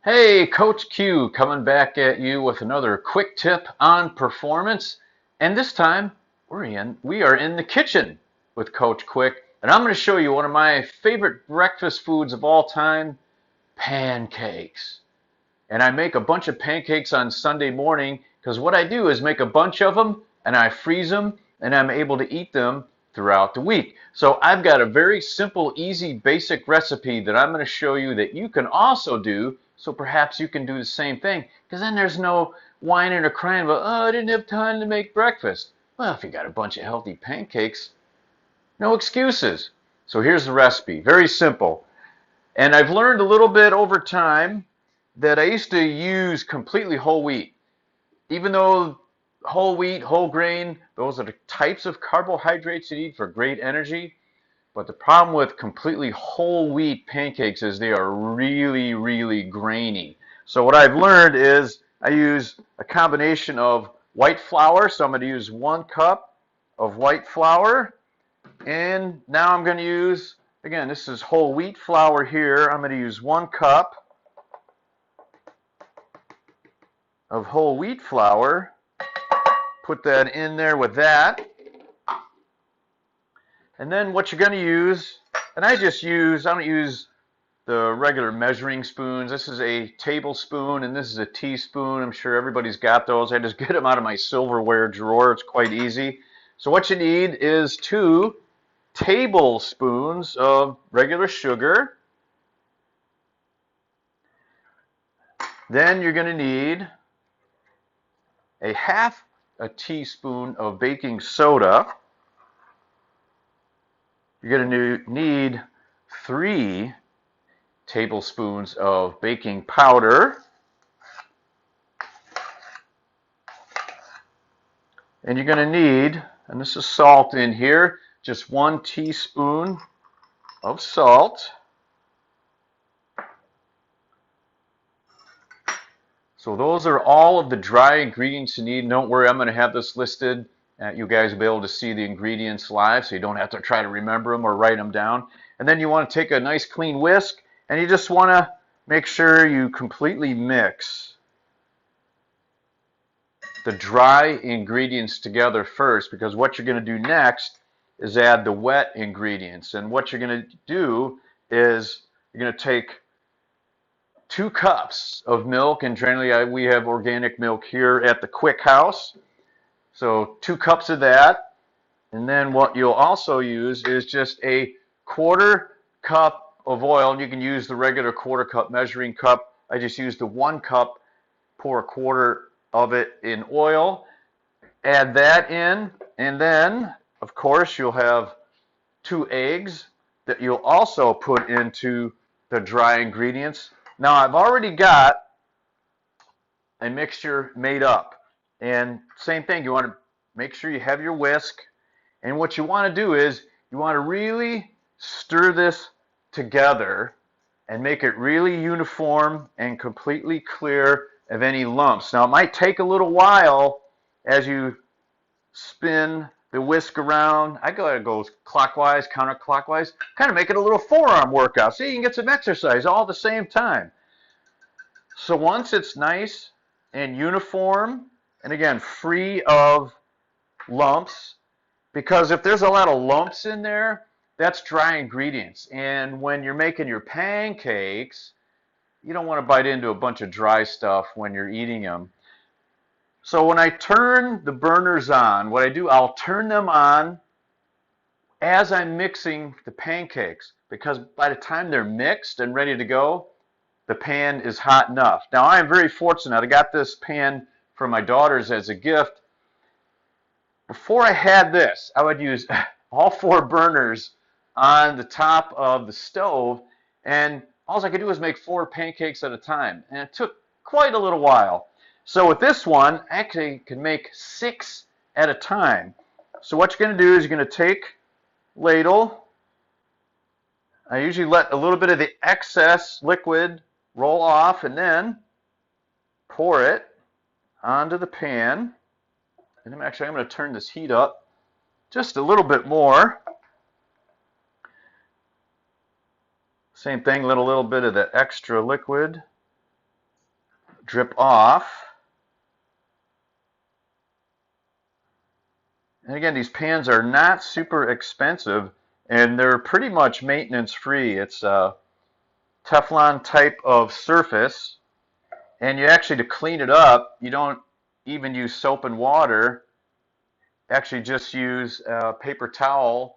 Hey, Coach Q coming back at you with another quick tip on performance. And this time we are in the kitchen with Coach Quick, and I'm going to show you one of my favorite breakfast foods of all time, pancakes. And I make a bunch of pancakes on Sunday morning because what I do is make a bunch of them and I freeze them and I'm able to eat them throughout the week. So I've got a very simple, easy, basic recipe that I'm going to show you that you can also do. So perhaps you can do the same thing because then there's no whining or crying about, oh, I didn't have time to make breakfast. Well, if you got a bunch of healthy pancakes, no excuses. So here's the recipe, very simple. And I've learned a little bit over time that I used to use completely whole wheat. Even though whole wheat, whole grain, those are the types of carbohydrates you need for great energy. But the problem with completely whole wheat pancakes is they are really, really grainy. So what I've learned is I use a combination of white flour. So I'm going to use 1 cup of white flour. And now I'm going to use, again, this is whole wheat flour here. I'm going to use 1 cup of whole wheat flour. Put that in there with that. And then what you're going to use, and I don't use the regular measuring spoons. This is a tablespoon and this is a teaspoon. I'm sure everybody's got those. I just get them out of my silverware drawer. It's quite easy. So what you need is 2 tablespoons of regular sugar. Then you're going to need a half a teaspoon of baking soda. You're going to need 3 tablespoons of baking powder. And you're going to need, and this is salt in here, just 1 teaspoon of salt. So those are all of the dry ingredients you need. Don't worry, I'm going to have this listed. You guys will be able to see the ingredients live, so you don't have to try to remember them or write them down. And then you want to take a nice clean whisk, and you just want to make sure you completely mix the dry ingredients together first, because what you're going to do next is add the wet ingredients. And what you're going to do is you're going to take 2 cups of milk, and generally we have organic milk here at the Quick House. So 2 cups of that. And then what you'll also use is just a 1/4 cup of oil. You can use the regular 1/4 cup measuring cup. I just used the 1 cup, pour 1/4 of it in oil. Add that in, and then, of course, you'll have 2 eggs that you'll also put into the dry ingredients. Now, I've already got a mixture made up. And same thing, you want to make sure you have your whisk. And what you want to do is you want to really stir this together and make it really uniform and completely clear of any lumps. Now, it might take a little while as you spin the whisk around. I gotta go clockwise, counterclockwise, kind of make it a little forearm workout. See, you can get some exercise all at the same time. So once it's nice and uniform, and again, free of lumps, because if there's a lot of lumps in there, that's dry ingredients. And when you're making your pancakes, you don't want to bite into a bunch of dry stuff when you're eating them. So when I turn the burners on, what I do, I'll turn them on as I'm mixing the pancakes, because by the time they're mixed and ready to go, the pan is hot enough. Now, I am very fortunate. I got this pan for my daughters as a gift. Before I had this, I would use all 4 burners on the top of the stove, and all I could do was make 4 pancakes at a time, and it took quite a little while. So with this one, I actually can make 6 at a time. So what you're going to do is you're going to take ladle. I usually let a little bit of the excess liquid roll off and then pour it onto the pan. And I'm going to turn this heat up just a little bit more. Same thing, let a little bit of the extra liquid drip off. And again, these pans are not super expensive, and they're pretty much maintenance free. It's a Teflon type of surface, and you actually, to clean it up, you don't even use soap and water. Actually just use a paper towel,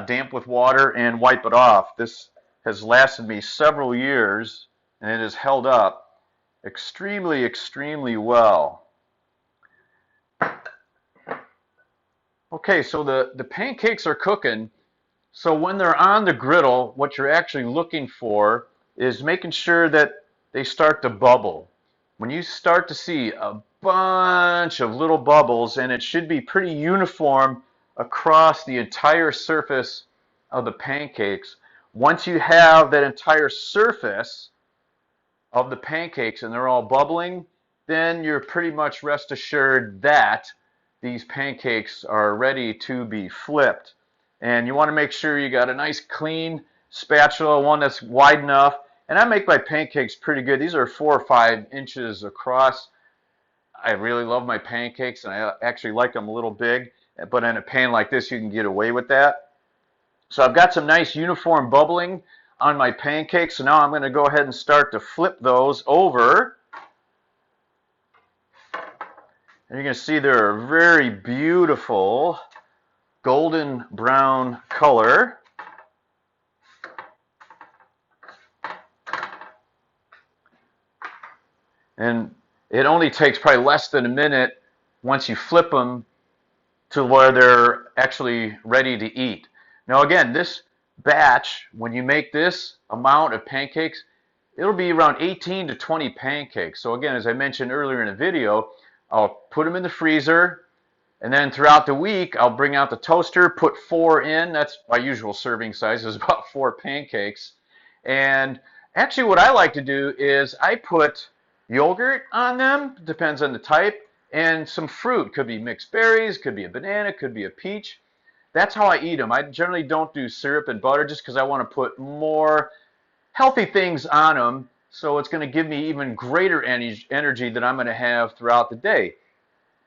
damp with water, and wipe it off. This has lasted me several years, and it has held up extremely, extremely well. Okay, so the pancakes are cooking. So when they're on the griddle, what you're actually looking for is making sure that they start to bubble. When you start to see a bunch of little bubbles, and it should be pretty uniform across the entire surface of the pancakes, once you have that entire surface of the pancakes and they're all bubbling, then you're pretty much rest assured that these pancakes are ready to be flipped. And you want to make sure you got a nice clean spatula, one that's wide enough. And I make my pancakes pretty good. These are 4 or 5 inches across. I really love my pancakes, and I actually like them a little big. But in a pan like this, you can get away with that. So I've got some nice uniform bubbling on my pancakes. So now I'm going to go ahead and start to flip those over. And you're going to see they're a very beautiful golden brown color. And it only takes probably less than a minute once you flip them to where they're actually ready to eat. Now again, this batch, when you make this amount of pancakes, it'll be around 18 to 20 pancakes. So again, as I mentioned earlier in the video, I'll put them in the freezer, and then throughout the week, I'll bring out the toaster, put 4 in. That's my usual serving size, is about 4 pancakes. And actually what I like to do is I put yogurt on them, depends on the type, and some fruit. Could be mixed berries, could be a banana, could be a peach. That's how I eat them. I generally don't do syrup and butter just because I want to put more healthy things on them, so it's going to give me even greater energy that I'm going to have throughout the day.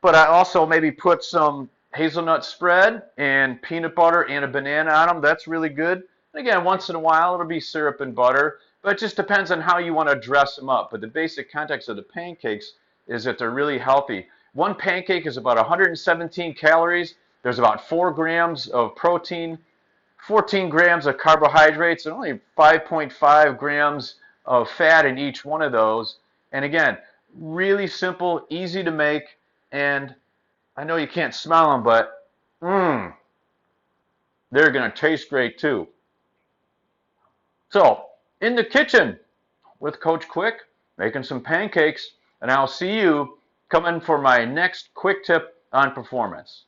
But I also maybe put some hazelnut spread and peanut butter and a banana on them. That's really good. And again, once in a while, it'll be syrup and butter. But it just depends on how you want to dress them up. But the basic context of the pancakes is that they're really healthy. One pancake is about 117 calories. There's about 4 grams of protein, 14 grams of carbohydrates, and only 5.5 grams of fat in each one of those. And again, really simple, easy to make. And I know you can't smell them, but they're going to taste great too. So, in the kitchen with Coach Quick, making some pancakes, and I'll see you coming for my next quick tip on performance.